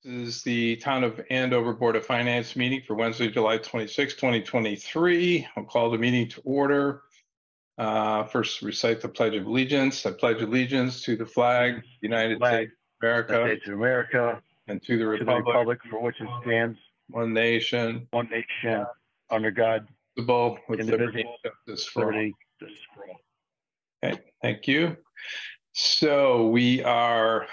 This is the Town of Andover Board of Finance meeting for Wednesday, July 26, 2023. I'll call the meeting to order. First, recite the Pledge of Allegiance. I pledge allegiance to the flag, United States of America, and to the republic for which it stands, one nation, under God, with liberty and justice for all. Okay, thank you. So we are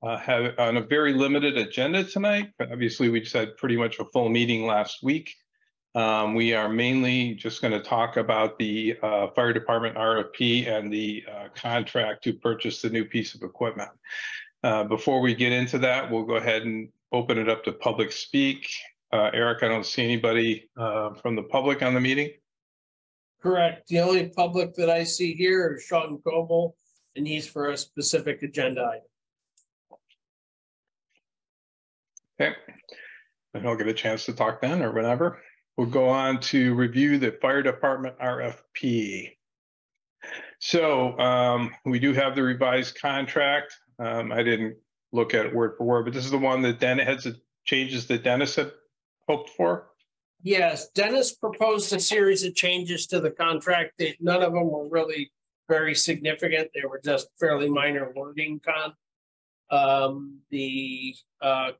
have on a very limited agenda tonight. Obviously, we just had pretty much a full meeting last week. We are mainly just going to talk about the fire department RFP and the contract to purchase the new piece of equipment. Before we get into that, we'll go ahead and open it up to public speak. Eric, I don't see anybody from the public on the meeting. Correct. The only public that I see here is Sean Coble, and he's for a specific agenda item. Okay, and I'll get a chance to talk then or whenever. We'll go on to review the fire department RFP. So we do have the revised contract. I didn't look at it word for word, but this is the one that Dennis has the changes that Dennis had hoped for. Yes, Dennis proposed a series of changes to the contract. None of them were really very significant. They were just fairly minor wording. The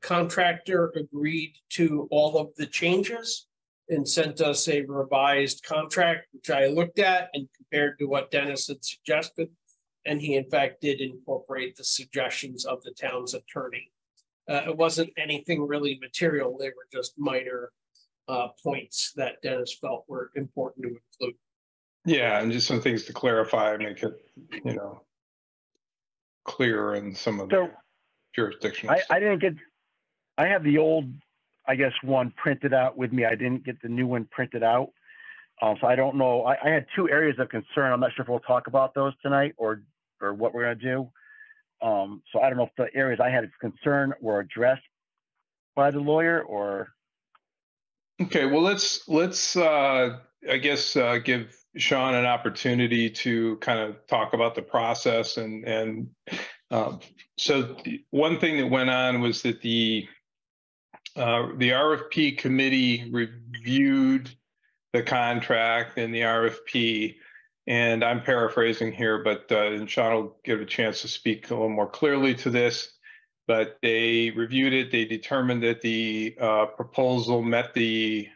contractor agreed to all of the changes and sent us a revised contract, which I looked at and compared to what Dennis had suggested. And he, in fact, did incorporate the suggestions of the town's attorney. It wasn't anything really material. They were just minor points that Dennis felt were important to include. Yeah, and just some things to clarify, make it, clearer in some of the jurisdictions. I have the old, I guess, one printed out with me. I didn't get the new one printed out. So I don't know. I had two areas of concern. I'm not sure if we'll talk about those tonight or what we're going to do. So I don't know if the areas I had of concern were addressed by the lawyer or. Okay, well, let's I guess give Sean an opportunity to kind of talk about the process and so one thing that went on was that the RFP committee reviewed the contract and the RFP, and I'm paraphrasing here, but and Sean will give a chance to speak a little more clearly to this. But they reviewed it. They determined that the proposal met the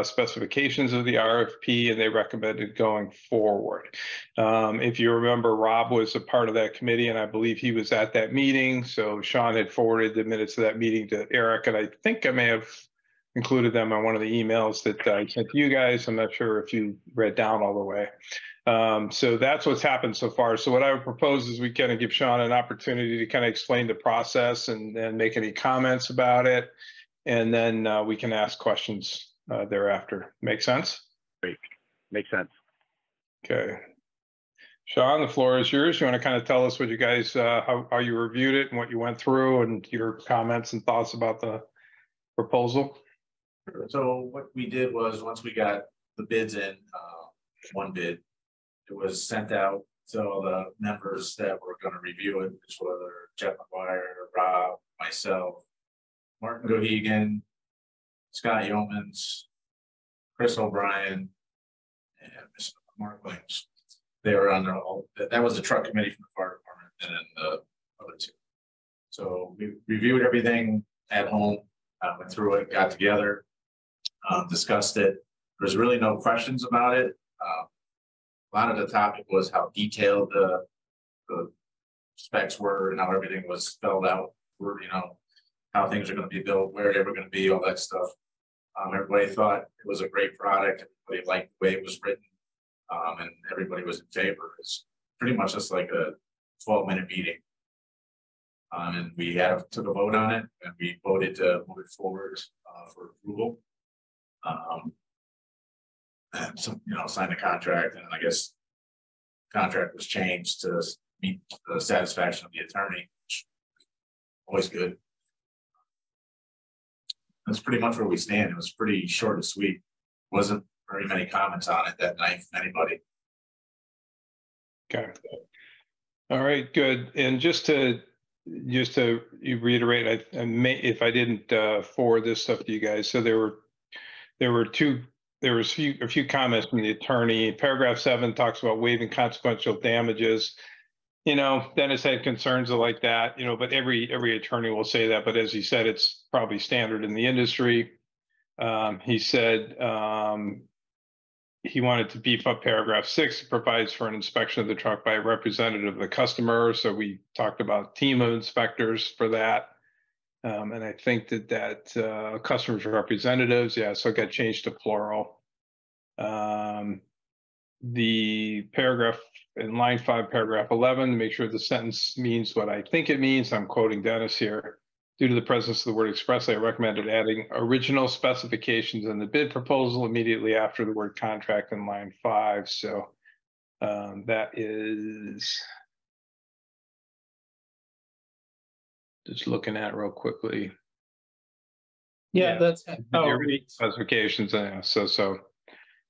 specifications of the RFP, and they recommended going forward. If you remember, Rob was a part of that committee, and I believe he was at that meeting. So Sean had forwarded the minutes of that meeting to Eric, and I think I may have included them on one of the emails that I sent to you guys. I'm not sure if you read down all the way. So that's what's happened so far. So what I would propose is we kind of give Sean an opportunity to kind of explain the process and make any comments about it. And then we can ask questions thereafter. Make sense? Great. Makes sense. Okay. Sean, the floor is yours. You want to kind of tell us what you guys, how you reviewed it and what you went through and your comments and thoughts about the proposal? So what we did was once we got the bids in, one bid, it was sent out to all the members that were going to review it, which were Jeff McGuire, Rob, myself, Martin Gohegan, Scott Yeomans, Chris O'Brien, and Mr. Mark Williams. They were on all. That was the truck committee from the fire department, and then the other two. So we reviewed everything at home, went through it, got together, discussed it. There's really no questions about it. A lot of the topic was how detailed the specs were and how everything was spelled out for, how things are going to be built, where they were going to be, all that stuff. Everybody thought it was a great product. Everybody liked the way it was written, and everybody was in favor. It's pretty much just like a 12-minute meeting. And we took a vote on it, and we voted to move it forward for approval. And some, signed the contract, and I guess the contract was changed to meet the satisfaction of the attorney, which is always good. That's pretty much where we stand. It was pretty short and sweet. Wasn't very many comments on it that night from anybody. Okay. All right, good. And just to just to reiterate, if I didn't forward this stuff to you guys, so there was a few comments from the attorney. Paragraph 7 talks about waiving consequential damages. Dennis had concerns like that, but every attorney will say that. But as he said, it's probably standard in the industry. He said he wanted to beef up paragraph 6. It provides for an inspection of the truck by a representative of the customer. So we talked about team of inspectors for that. And I think that customers representatives, yeah, so it got changed to plural. The paragraph in line 5, paragraph 11, to make sure the sentence means what I think it means. I'm quoting Dennis here. Due to the presence of the word expressly, I recommended adding original specifications in the bid proposal immediately after the word contract in line 5. So that is just looking at real quickly. Yeah, that's how it reads. Specifications. So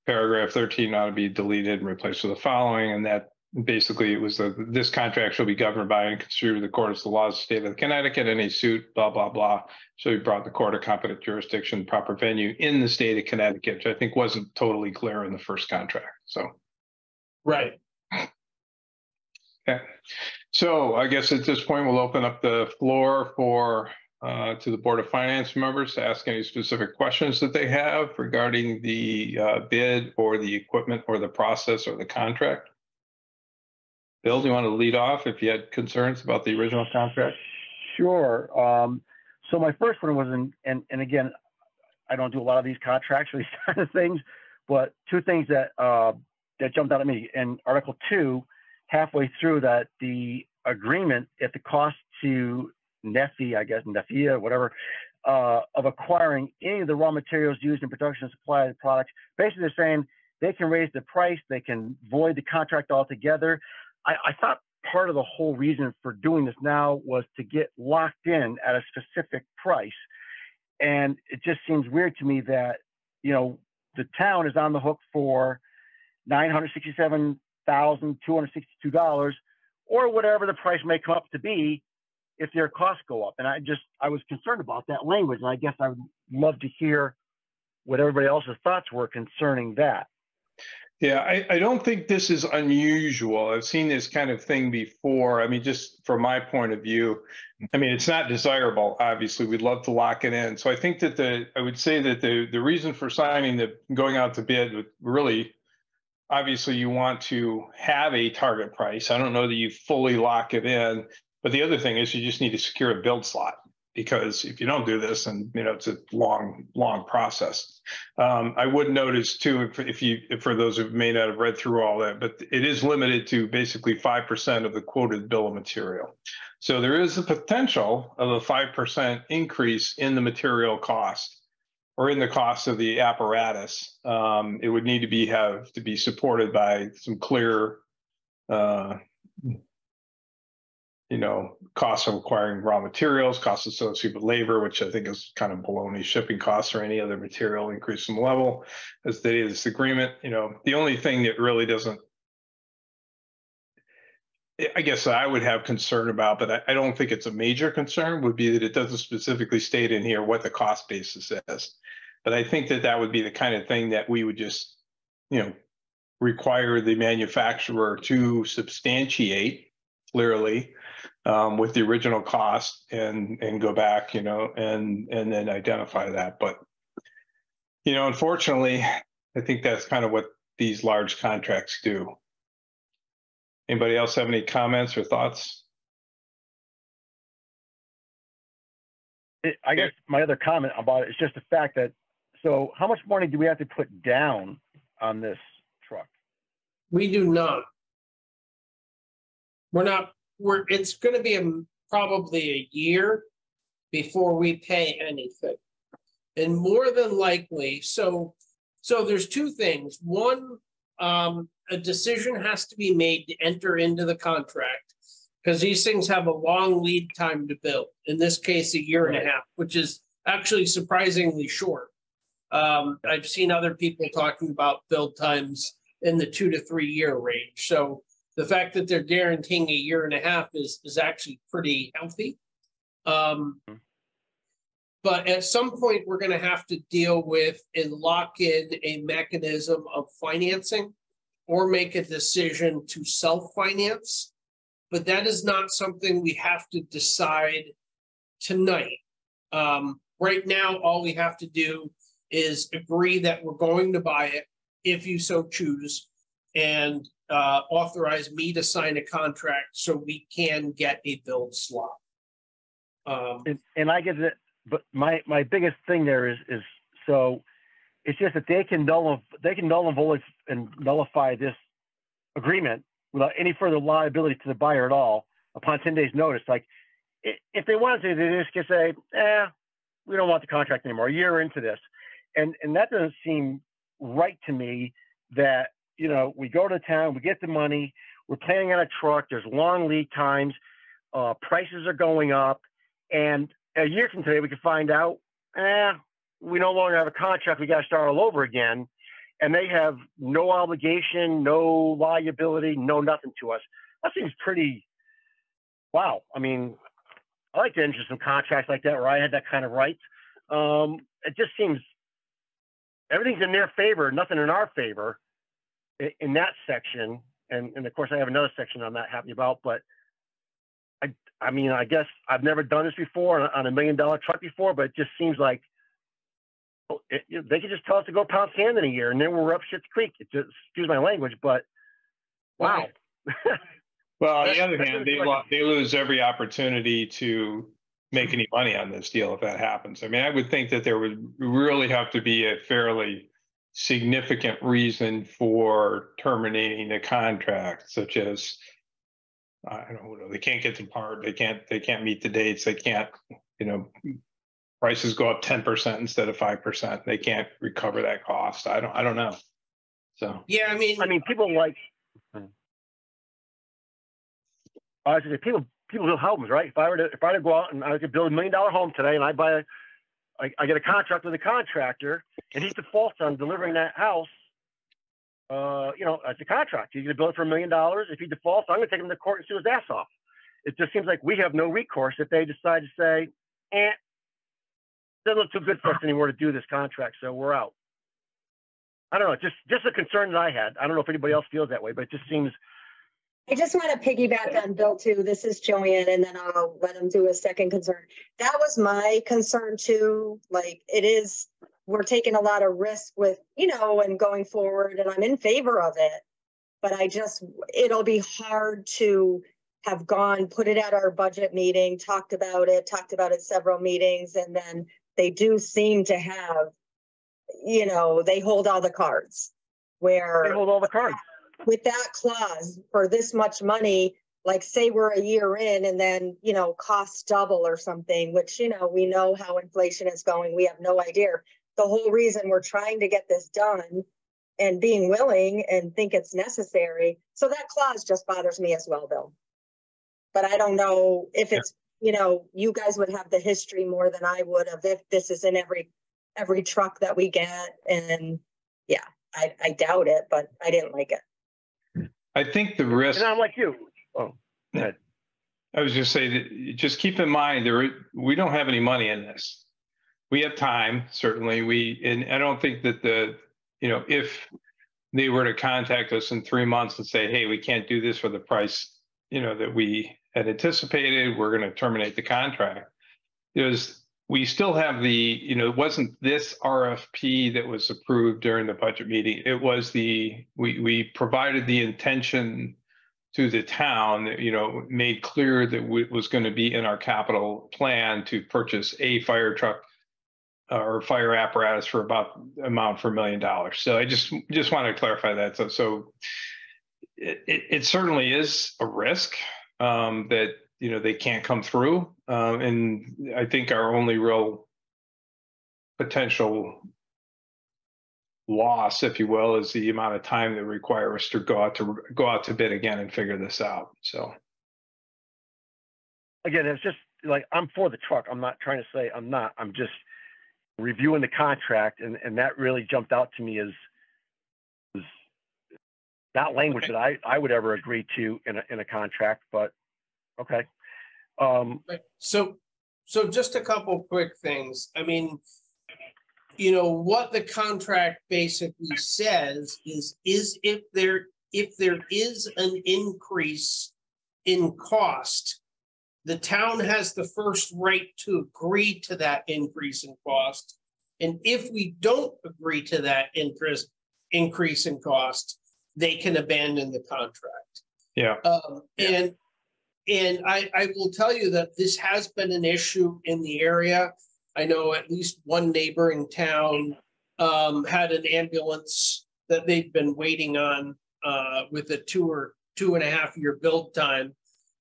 paragraph 13 ought to be deleted and replaced with the following, and that basically it was this contract shall be governed by and construed in accordance with the laws of the state of Connecticut. Any suit, blah blah blah, shall be brought to court of competent jurisdiction, proper venue in the state of Connecticut, which I think wasn't totally clear in the first contract. So, right. Okay. So I guess at this point we'll open up the floor for to the Board of Finance members to ask any specific questions that they have regarding the bid or the equipment or the process or the contract. Bill, do you want to lead off if you had concerns about the original contract? Sure. So my first one was, and again, I don't do a lot of these contracts or these kind of things, but two things that that jumped out at me. In Article 2, halfway through that, the agreement at the cost to Neffy, I guess, Neffia, whatever, of acquiring any of the raw materials used in production and supply of the products. Basically, they're saying they can raise the price, they can void the contract altogether. I thought part of the whole reason for doing this now was to get locked in at a specific price. And it just seems weird to me that, the town is on the hook for $967,262 or whatever the price may come up to be if their costs go up. And I was concerned about that language. And I guess I would love to hear what everybody else's thoughts were concerning that. Yeah, I don't think this is unusual. I've seen this kind of thing before. I mean, just from my point of view, I mean, it's not desirable. Obviously, we'd love to lock it in. So I think that I would say that the reason for going out to bid, really, obviously, you want to have a target price. I don't know that you fully lock it in, but the other thing is you just need to secure a build slot. Because if you don't do this, and it's a long process. I would notice too, if for those who may not have read through all that, but it is limited to basically 5% of the quoted bill of material. So there is a potential of a 5% increase in the material cost or in the cost of the apparatus. It would need to have to be supported by some clear costs of acquiring raw materials, costs associated with labor, which I think is kind of baloney, shipping costs or any other material increase in level as the date of this agreement. The only thing that really doesn't, I guess I would have concern about, but I don't think it's a major concern, would be that it doesn't specifically state in here what the cost basis is. But I think that would be the kind of thing that we would just, require the manufacturer to substantiate clearly with the original cost and go back, and then identify that. But, unfortunately, I think that's kind of what these large contracts do. Anybody else have any comments or thoughts? I guess my other comment about it is just the fact that, so how much money do we have to put down on this truck? We do not. It's going to be probably a year before we pay anything. And more than likely, so there's two things. One, a decision has to be made to enter into the contract because these things have a long lead time to build. In this case, a year and a half, which is actually surprisingly short. I've seen other people talking about build times in the 2 to 3 year range. So the fact that they're guaranteeing a year and a half is actually pretty healthy. But at some point, we're going to have to deal with and lock in a mechanism of financing or make a decision to self-finance. But that is not something we have to decide tonight. Right now, all we have to do is agree that we're going to buy it, if you so choose, and authorize me to sign a contract so we can get a build slot. And I get it, but my biggest thing there is so it's just that they can null and nullify this agreement without any further liability to the buyer at all upon 10 days notice. Like if they wanted to, they just could say, we don't want the contract anymore. A year into this. And that doesn't seem right to me that, you know, we go to town, we get the money, we're planning on a truck, there's long lead times, prices are going up, and a year from today we can find out, we no longer have a contract, we got to start all over again, and they have no obligation, no liability, no nothing to us. That seems pretty, wow. I mean, I like to enter some contracts like that where I had that kind of right. It just seems everything's in their favor, nothing in our favor in that section. And of course, I have another section I'm not happy about, but I mean, I guess I've never done this before on $1 million truck before, but it just seems like they could just tell us to go pound sand in a year and then we're up shit's creek. It's just, excuse my language, but wow. Well, on the other hand, they lose every opportunity to make any money on this deal if that happens. I mean, I would think that there would really have to be a fairly significant reason for terminating the contract, such as I don't know, they can't get the part, they can't meet the dates, they can't, you know, prices go up 10% instead of 5%. They can't recover that cost. I don't know. So yeah, I mean, people like. I should say people build homes, right? If I were to go out and I could build $1 million home today, and I get a contract with a contractor, and he defaults on delivering that house, you know, as a contract. He's going to build it for $1 million. If he defaults, I'm going to take him to court and sue his ass off. It just seems like we have no recourse if they decide to say, doesn't look too good for us anymore to do this contract, so we're out. I don't know, just a concern that I had. I don't know if anybody else feels that way, but it just seems. I just want to piggyback on Bill too. This is Joanne, and then I'll let him do a second concern. That was my concern too. Like we're taking a lot of risk with, you know, and going forward, and I'm in favor of it. But it'll be hard to have put it at our budget meeting, talked about it several meetings, and then they do seem to have, you know, they hold all the cards. They hold all the cards. With that clause for this much money, like say we're a year in and then, you know, costs double or something, which, you know, we know how inflation is going. We have no idea. The whole reason we're trying to get this done and being willing and think it's necessary. So that clause just bothers me as well, Bill. But I don't know if it's, you know, you guys would have the history more than I would of if this is in every truck that we get. And yeah, I doubt it, but I didn't like it. I think the risk. And I'm like you. Oh, go ahead. I was just saying that just keep in mind we don't have any money in this. We have time, certainly. And I don't think that if they were to contact us in 3 months and say, hey, we can't do this for the price, you know, that we had anticipated, we're going to terminate the contract. We still have it wasn't this RFP that was approved during the budget meeting. It was we provided the intention to the town that, you know, made clear that it was going to be in our capital plan to purchase a fire truck or fire apparatus for about amount for $1 million. So I just want to clarify that. So it certainly is a risk that, you know, they can't come through. And I think our only real potential loss, if you will, is the amount of time that require us to go out to bid again and figure this out. So again, it's just like, I'm for the truck. I'm not trying to say I'm not. I'm just reviewing the contract, and that really jumped out to me as not language that I would ever agree to in a contract, but okay. Right. So just a couple quick things. I mean, you know, what the contract basically says is if there is an increase in cost, the town has the first right to agree to that increase in cost. And if we don't agree to that increase in cost, they can abandon the contract. Yeah. And I will tell you that this has been an issue in the area. I know at least one neighboring town had an ambulance that they'd been waiting on with a 2.5 year build time.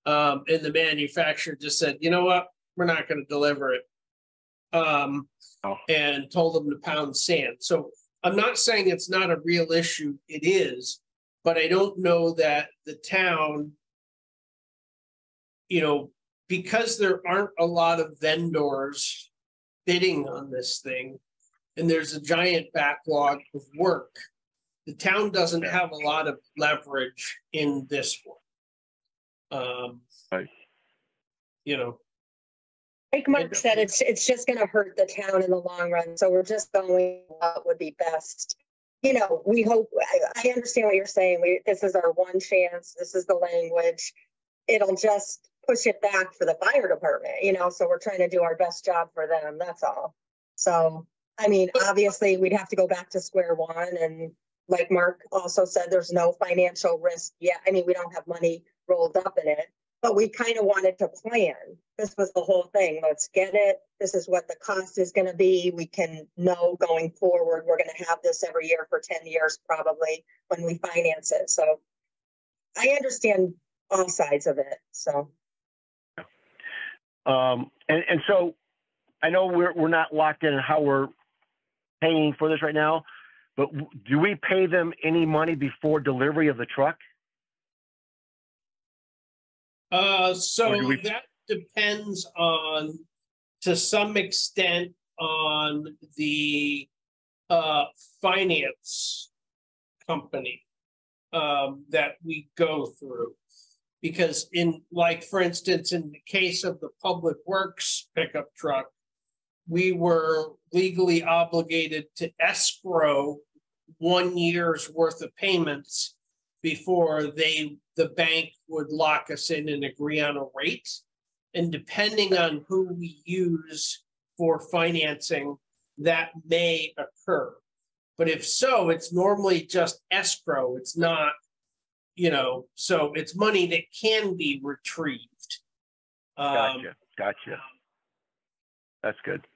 And the manufacturer just said, you know what, we're not going to deliver it. And told them to pound sand. So I'm not saying it's not a real issue. It is, but I don't know that the town, you know, because there aren't a lot of vendors bidding on this thing, and there's a giant backlog of work, the town doesn't have a lot of leverage in this one. Right. You know, like Mark said, it's just going to hurt the town in the long run. So we're just going what would be best. You know, we hope. I understand what you're saying. This is our one chance. This is the language. It'll just push it back for the fire department. You know, so we're trying to do our best job for them. That's all. So I mean, obviously, we'd have to go back to square one. And like Mark also said, there's no financial risk yet. I mean, we don't have money rolled up in it. But we kind of wanted to plan. This was the whole thing. Let's get it. This is what the cost is going to be. We can know going forward, we're going to have this every year for 10 years, probably, when we finance it. So I understand all sides of it. So. And so I know we're not locked in how we're paying for this right now, but do we pay them any money before delivery of the truck? That depends on, to some extent, on the finance company that we go through. Because for instance, in the case of the Public Works pickup truck, we were legally obligated to escrow 1 year's worth of payments before the bank would lock us in and agree on a rate. And depending on who we use for financing, that may occur. But if so, it's normally just escrow. It's not, you know, so it's money that can be retrieved. Gotcha. That's good.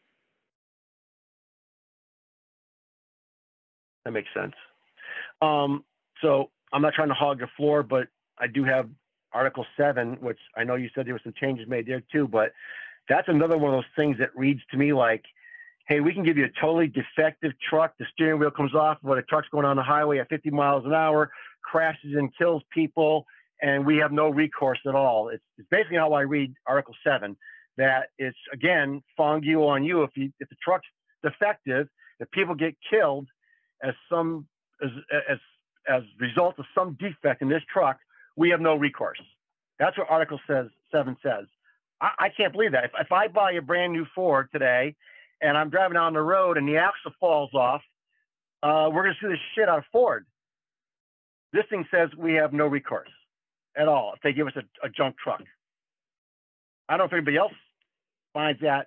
That makes sense. So I'm not trying to hog the floor, but I do have Article 7, which I know you said there were some changes made there too, but that's another one of those things that reads to me like, hey, we can give you a totally defective truck. The steering wheel comes off when a truck's going on the highway at 50 miles an hour, crashes and kills people, and we have no recourse at all. It's basically how I read Article 7, that it's, again, fungu on you. If the truck's defective, if people get killed as a result of some defect in this truck, we have no recourse. That's what Article 7 says. I can't believe that. If I buy a brand new Ford today and I'm driving down the road and the axle falls off, we're going to sue the shit out of Ford. This thing says we have no recourse at all if they give us a junk truck. I don't know if anybody else finds that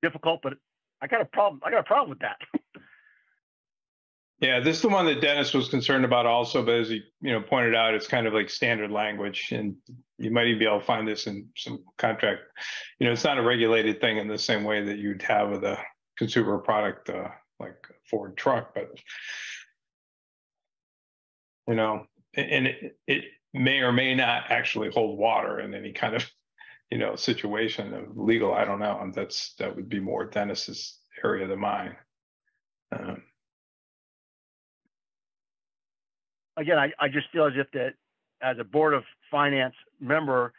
difficult, but I got a problem. I got a problem with that. Yeah, this is the one that Dennis was concerned about also, but as he pointed out, it's kind of like standard language, and you might even be able to find this in some contract. It's not a regulated thing in the same way that you'd have with a consumer product like a Ford truck, but and it may or may not actually hold water in any kind of situation of legal. I don't know. That would be more Dennis's area than mine. Again, I just feel as if that as a Board of Finance member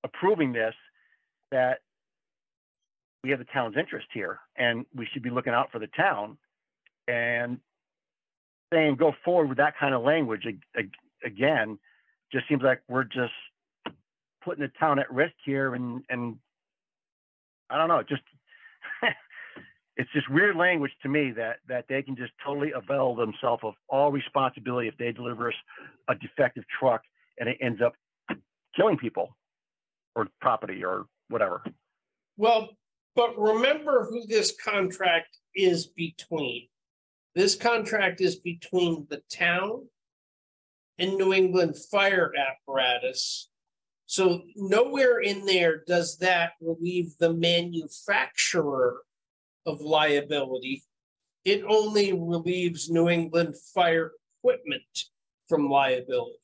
approving this, that we have the town's interest here and we should be looking out for the town. And saying go forward with that kind of language again, just seems like we're just putting the town at risk here, and I don't know, just it's just weird language to me that they can just totally avail themselves of all responsibility if they deliver us a defective truck and it ends up killing people or property or whatever. Well, but remember who this contract is between. This contract is between the town and New England Fire Apparatus. So nowhere in there does that relieve the manufacturer of liability. It only relieves New England Fire Equipment from liability.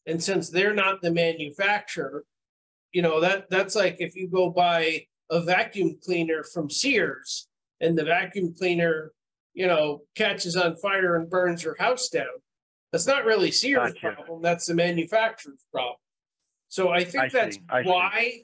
And since they're not the manufacturer, you know, that's like if you go buy a vacuum cleaner from Sears and the vacuum cleaner, you know, catches on fire and burns your house down. That's not really Sears' problem. That's the manufacturer's problem. So I think that's why,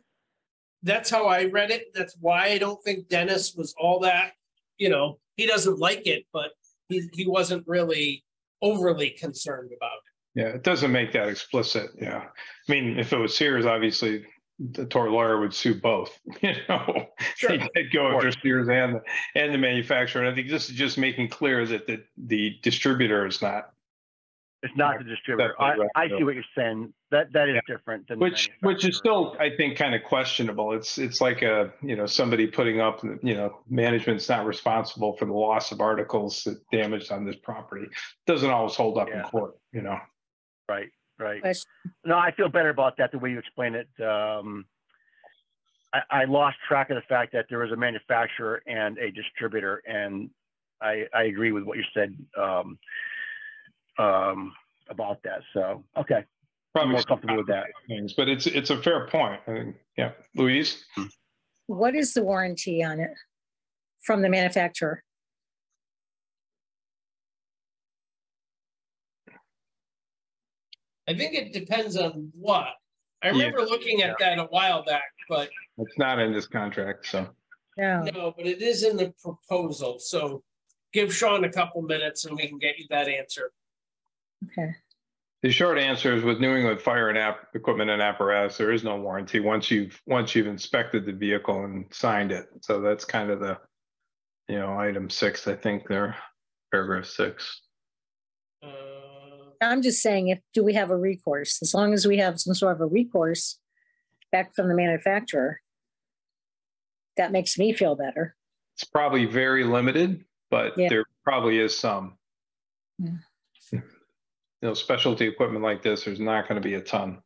that's how I read it. That's why I don't think Dennis was all that, you know, he doesn't like it, but he wasn't really overly concerned about it. Yeah, it doesn't make that explicit. Yeah. I mean, if it was Sears, obviously the tort lawyer would sue both, you know, Sure. they'd go after Sears and the manufacturer. And I think this is just making clear that the distributor is not. It's not the distributor. I see what you're saying. That is different than which is still, I think, kind of questionable. It's like somebody putting up, management's not responsible for the loss of articles that damaged on this property. Doesn't always hold up in court, you know. Right. No, I feel better about that the way you explain it. I lost track of the fact that there was a manufacturer and a distributor, and I agree with what you said about that. So, okay. Probably more comfortable with that. Things, but it's a fair point. I think, yeah. Louise? What is the warranty on it from the manufacturer? I think it depends on what. I remember looking at that a while back, but it's not in this contract, so. No, but it is in the proposal. So give Sean a couple minutes and we can get you that answer. Okay. The short answer is with New England Fire and Equipment and Apparatus, there is no warranty once you've inspected the vehicle and signed it. So that's kind of the, item 6, I think there, paragraph 6. I'm just saying, do we have a recourse? As long as we have some sort of a recourse back from the manufacturer, that makes me feel better. It's probably very limited, but there probably is some. Yeah. Specialty equipment like this, there's not going to be a ton.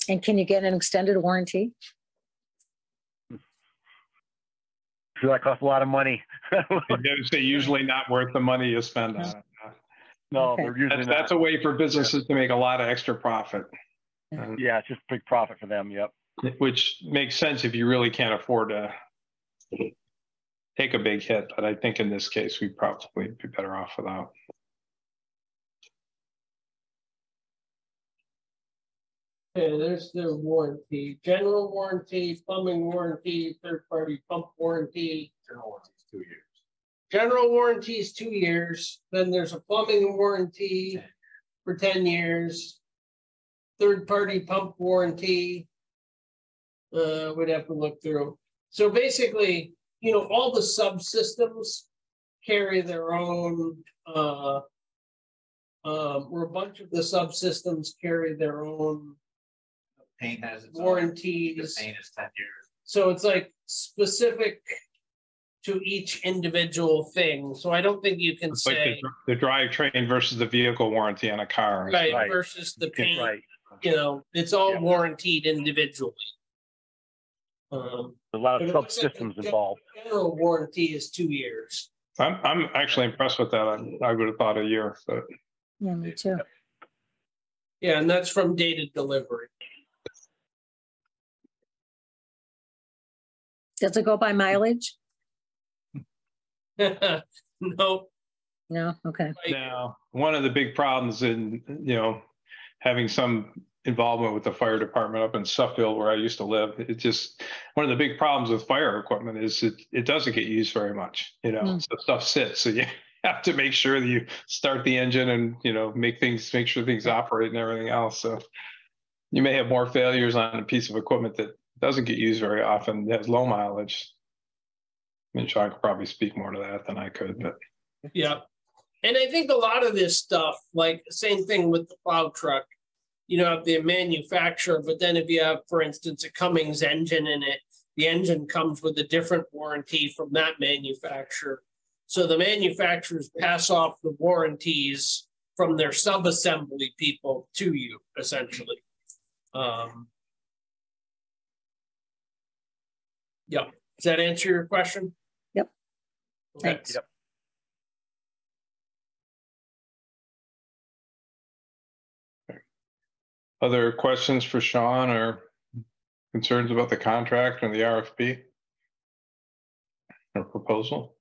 And can you get an extended warranty? So that costs a lot of money. They're usually not worth the money you spend on it. No, they're usually that's a way for businesses to make a lot of extra profit. Yeah, it's just big profit for them. Yep. Which makes sense if you really can't afford to take a big hit. But I think in this case, we'd probably be better off without. Okay, there's the warranty. General warranty, plumbing warranty, third-party pump warranty. General warranty is 2 years. General warranty is 2 years. Then there's a plumbing warranty for 10 years. Third-party pump warranty. We'd have to look through. So basically, all the subsystems carry their own, or a bunch of the subsystems carry their own Paint has its warranties. The paint is 10 years. So it's like specific to each individual thing. So I don't think you can it's say like the drivetrain versus the vehicle warranty on a car. Right, versus the paint. Right. It's all warranted individually. A lot of subsystems involved. General warranty is 2 years. I'm actually impressed with that. I would have thought a year, but yeah, me too. Yeah, and that's from dated delivery. Does it go by mileage? No. No. Okay. now one of the big problems in having some involvement with the fire department up in Suffield where I used to live. It just, one of the big problems with fire equipment is it doesn't get used very much, you know, so stuff sits. So you have to make sure that you start the engine and, you know, make sure things operate and everything else. So you may have more failures on a piece of equipment that doesn't get used very often, that has low mileage. I mean, Sean could probably speak more to that than I could, but. Yeah. And I think a lot of this stuff, like same thing with the plow truck, you know, the manufacturer, but then if you have, for instance, a Cummins engine in it, the engine comes with a different warranty from that manufacturer. So the manufacturers pass off the warranties from their sub-assembly people to you, essentially. Yeah. Does that answer your question? Yep. Okay. Thanks. Yep. Other questions for Sean or concerns about the contract or the RFP or proposal?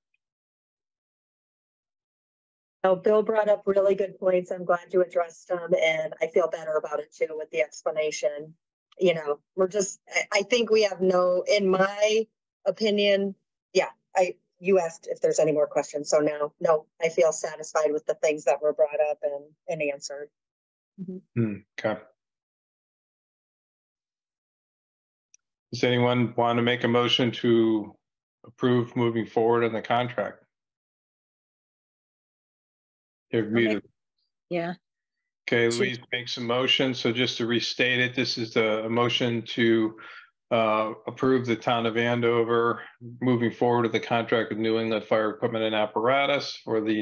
Oh, Bill brought up really good points. I'm glad you addressed them, and I feel better about it too with the explanation. You know, I think we have in my opinion, yeah, you asked if there's any more questions. So now, no, I feel satisfied with the things that were brought up and answered. Okay. Does anyone want to make a motion to approve moving forward on the contract? You're muted. Yeah. Okay, Louise makes a motion. So just to restate it, this is a motion to approve the town of Andover moving forward with the contract with New England Fire Equipment and Apparatus for the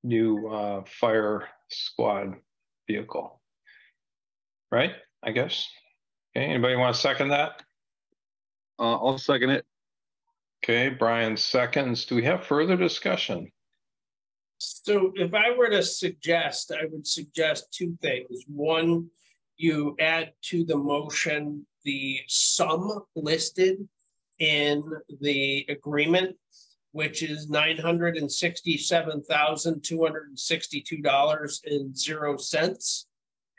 new fire squad vehicle. Right, I guess. Okay, anybody want to second that? I'll second it. Okay, Brian seconds. Do we have further discussion? So if I were to suggest, I would suggest two things. One, you add to the motion the sum listed in the agreement, which is $967,262.00.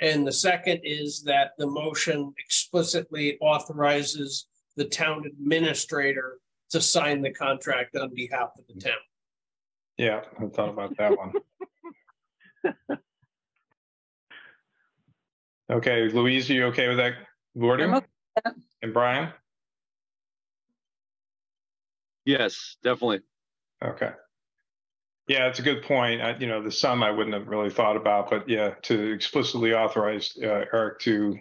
And the second is that the motion explicitly authorizes the town administrator to sign the contract on behalf of the town. Yeah, I thought about that one. Okay, Louise, are you okay with that wording? I'm okay with that. And Brian? Yes, definitely. Okay. Yeah, it's a good point. You know, the sum I wouldn't have really thought about, but yeah, to explicitly authorize Eric to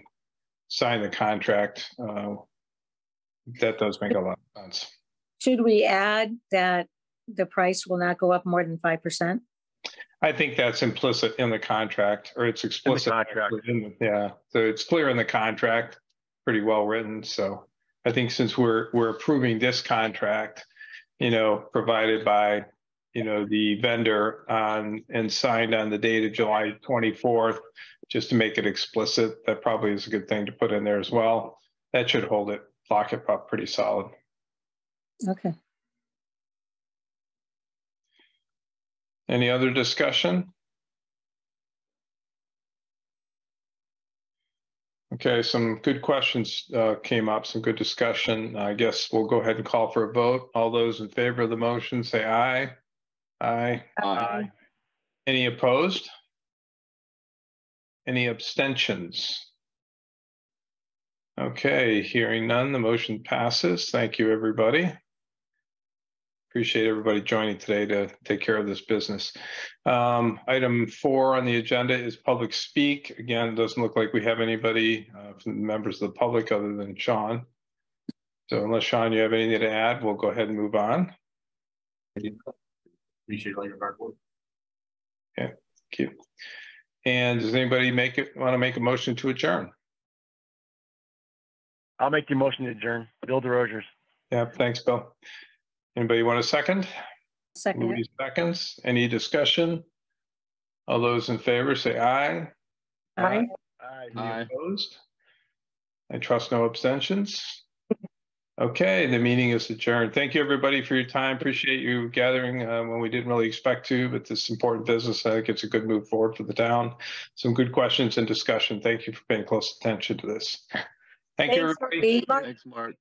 sign the contract, that does make a lot of sense. Should we add that the price will not go up more than 5%? I think that's implicit in the contract, or it's explicit. Yeah, so it's clear in the contract, pretty well written. So I think since we're approving this contract, you know, provided by, you know, the vendor and signed on the date of July 24th, just to make it explicit, that probably is a good thing to put in there as well. That should lock it up pretty solid. Okay. Any other discussion? Okay, some good questions came up, some good discussion. I guess we'll go ahead and call for a vote. All those in favor of the motion say aye. Aye. Aye. Any opposed? Any abstentions? Okay, hearing none, the motion passes. Thank you, everybody. Appreciate everybody joining today to take care of this business. Item 4 on the agenda is public speak. Again, it doesn't look like we have anybody from the members of the public other than Sean. So unless Sean, you have anything to add, we'll go ahead and move on. Appreciate all your hard work. Okay, thank you. And does anybody want to make a motion to adjourn? I'll make the motion to adjourn. Bill DeRogers. Yeah, thanks, Bill. Anybody want a second? Second. Louise seconds. Any discussion? All those in favor say aye. Aye. Aye. Any Aye. opposed? I trust no abstentions. Okay, the meeting is adjourned. Thank you, everybody, for your time. Appreciate you gathering when we didn't really expect to, but this important business, I think it's a good move forward for the town. Some good questions and discussion. Thank you for paying close attention to this. Thank you, Thanks, everybody. Mark. Thanks, Mark.